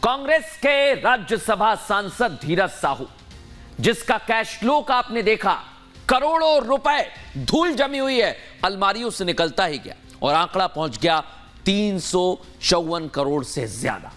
कांग्रेस के राज्यसभा सांसद धीरज साहू, जिसका कैश फ्लो का आपने देखा, करोड़ों रुपए धूल जमी हुई है, अलमारियों से निकलता ही गया और आंकड़ा पहुंच गया 354 करोड़ से ज्यादा।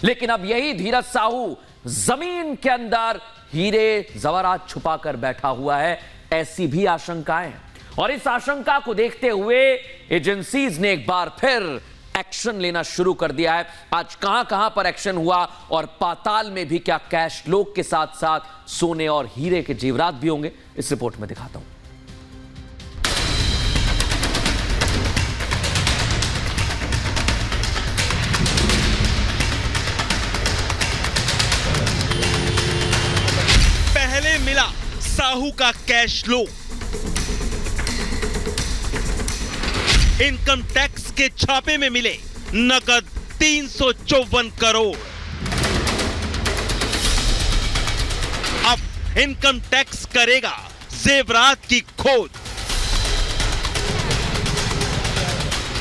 लेकिन अब यही धीरज साहू जमीन के अंदर हीरे जवाहरात छुपाकर बैठा हुआ है, ऐसी भी आशंकाएं हैं। और इस आशंका को देखते हुए एजेंसीज ने एक बार फिर एक्शन लेना शुरू कर दिया है। आज कहां कहां पर एक्शन हुआ और पाताल में भी क्या कैश फ्लो के साथ साथ सोने और हीरे के जेवरात भी होंगे, इस रिपोर्ट में दिखाता हूं। पहले मिला साहू का कैश फ्लो। इनकम टैक्स के छापे में मिले नकद 354 करोड़। अब इनकम टैक्स करेगा जेवरात की खोज।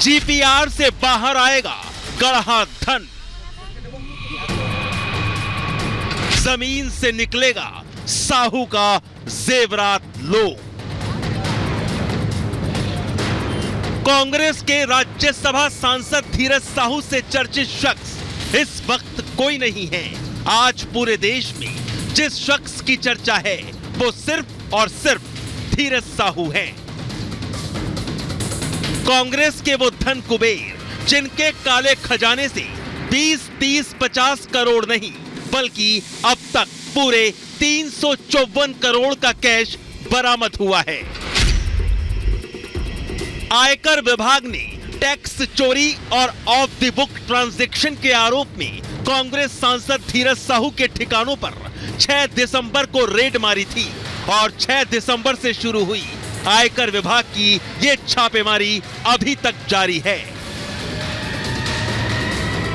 जीपीआर से बाहर आएगा गढ़ा धन। जमीन से निकलेगा साहू का जेवरात लो। कांग्रेस के राज्यसभा सांसद धीरज साहू से चर्चित शख्स इस वक्त कोई नहीं है। आज पूरे देश में जिस शख्स की चर्चा है वो सिर्फ और सिर्फ धीरज साहू हैं। कांग्रेस के वो धन कुबेर जिनके काले खजाने से 20, 30, 50 करोड़ नहीं बल्कि अब तक पूरे 354 करोड़ का कैश बरामद हुआ है। आयकर विभाग ने टैक्स चोरी और ऑफ द बुक ट्रांजैक्शन के आरोप में कांग्रेस सांसद धीरज साहू के ठिकानों पर 6 दिसंबर को रेड मारी थी और 6 दिसंबर से शुरू हुई आयकर विभाग की ये छापेमारी अभी तक जारी है।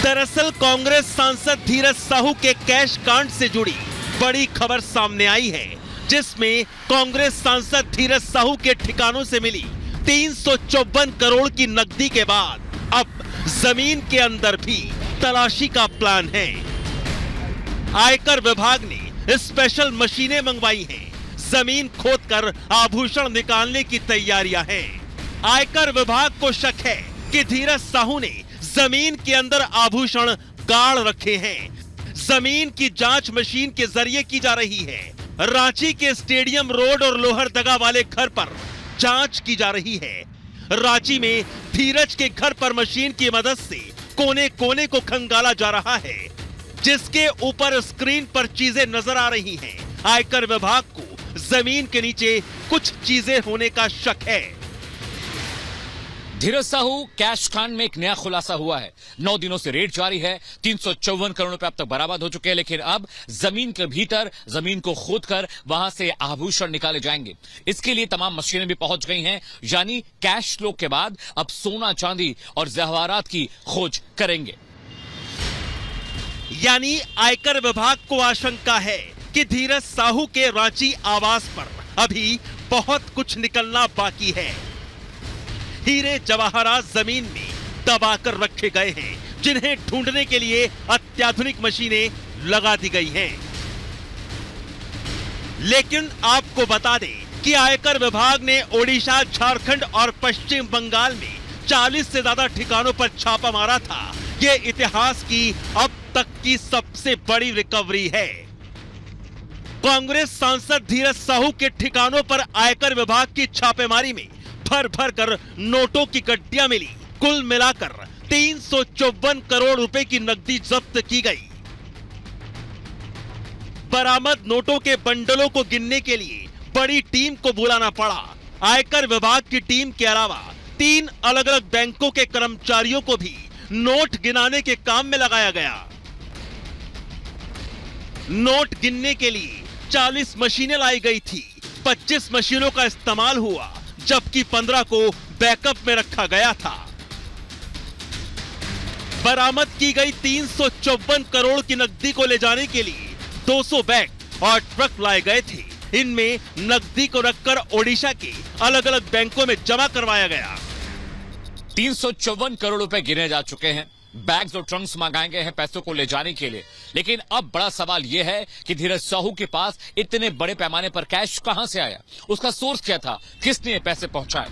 दरअसल कांग्रेस सांसद धीरज साहू के कैश कांड से जुड़ी बड़ी खबर सामने आई है, जिसमें कांग्रेस सांसद धीरज साहू के ठिकानों से मिली 354 करोड़ की नकदी के बाद अब जमीन के अंदर भी तलाशी का प्लान है। आयकर विभाग ने स्पेशल मशीनें मंगवाई हैं, जमीन खोदकर आभूषण निकालने की तैयारियां हैं। आयकर विभाग को शक है कि धीरज साहू ने जमीन के अंदर आभूषण गाड़ रखे हैं। जमीन की जांच मशीन के जरिए की जा रही है। रांची के स्टेडियम रोड और लोहरदगा वाले घर पर जांच की जा रही है। रांची में धीरज के घर पर मशीन की मदद से कोने कोने को खंगाला जा रहा है, जिसके ऊपर स्क्रीन पर चीजें नजर आ रही हैं। आयकर विभाग को जमीन के नीचे कुछ चीजें होने का शक है। धीरज साहू कैश कांड में एक नया खुलासा हुआ है। 9 दिनों से रेड जारी है। 354 करोड़ रुपए अब तक बरामद हो चुके हैं, लेकिन अब जमीन के भीतर जमीन को खोदकर वहां से आभूषण निकाले जाएंगे। इसके लिए तमाम मशीनें भी पहुंच गई हैं, यानी कैश फ्लो के बाद अब सोना चांदी और जवाहरात की खोज करेंगे। यानी आयकर विभाग को आशंका है कि धीरज साहू के रांची आवास पर अभी बहुत कुछ निकलना बाकी है। हीरे जवाहरात जमीन में दबाकर रखे गए हैं, जिन्हें ढूंढने के लिए अत्याधुनिक मशीनें लगा दी गई हैं। लेकिन आपको बता दें कि आयकर विभाग ने ओडिशा, झारखंड और पश्चिम बंगाल में 40 से ज्यादा ठिकानों पर छापा मारा था। यह इतिहास की अब तक की सबसे बड़ी रिकवरी है। कांग्रेस सांसद धीरज साहू के ठिकानों पर आयकर विभाग की छापेमारी में भर भर कर नोटों की गड्डियां मिली। कुल मिलाकर 354 करोड़ रुपए की नकदी जब्त की गई। बरामद नोटों के बंडलों को गिनने के लिए बड़ी टीम को बुलाना पड़ा। आयकर विभाग की टीम के अलावा 3 अलग अलग बैंकों के कर्मचारियों को भी नोट गिनाने के काम में लगाया गया। नोट गिनने के लिए 40 मशीनें लाई गई थी। 25 मशीनों का इस्तेमाल हुआ, जबकि 15 को बैकअप में रखा गया था। बरामद की गई 354 करोड़ की नकदी को ले जाने के लिए 200 बैग और ट्रक लाए गए थे। इनमें नकदी को रखकर ओडिशा के अलग अलग बैंकों में जमा करवाया गया। 354 करोड़ रुपए गिने जा चुके हैं। बैग्स और ट्रंक्स मंगाए गए हैं पैसों को ले जाने के लिए। लेकिन अब बड़ा सवाल यह है कि धीरज साहू के पास इतने बड़े पैमाने पर कैश कहां से आया, उसका सोर्स क्या था, किसने ये पैसे पहुंचाए।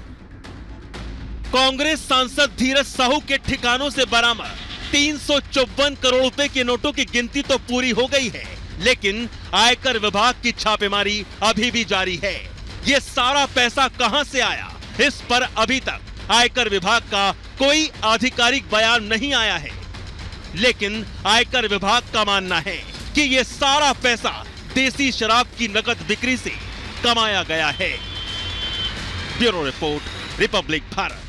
कांग्रेस सांसद धीरज साहू के ठिकानों से बरामद 354 करोड़ रुपए के नोटों की गिनती तो पूरी हो गई है, लेकिन आयकर विभाग की छापेमारी अभी भी जारी है। ये सारा पैसा कहां से आया, इस पर अभी तक आयकर विभाग का कोई आधिकारिक बयान नहीं आया है। लेकिन आयकर विभाग का मानना है कि ये सारा पैसा देसी शराब की नकद बिक्री से कमाया गया है। Bureau report, Republic Bharat.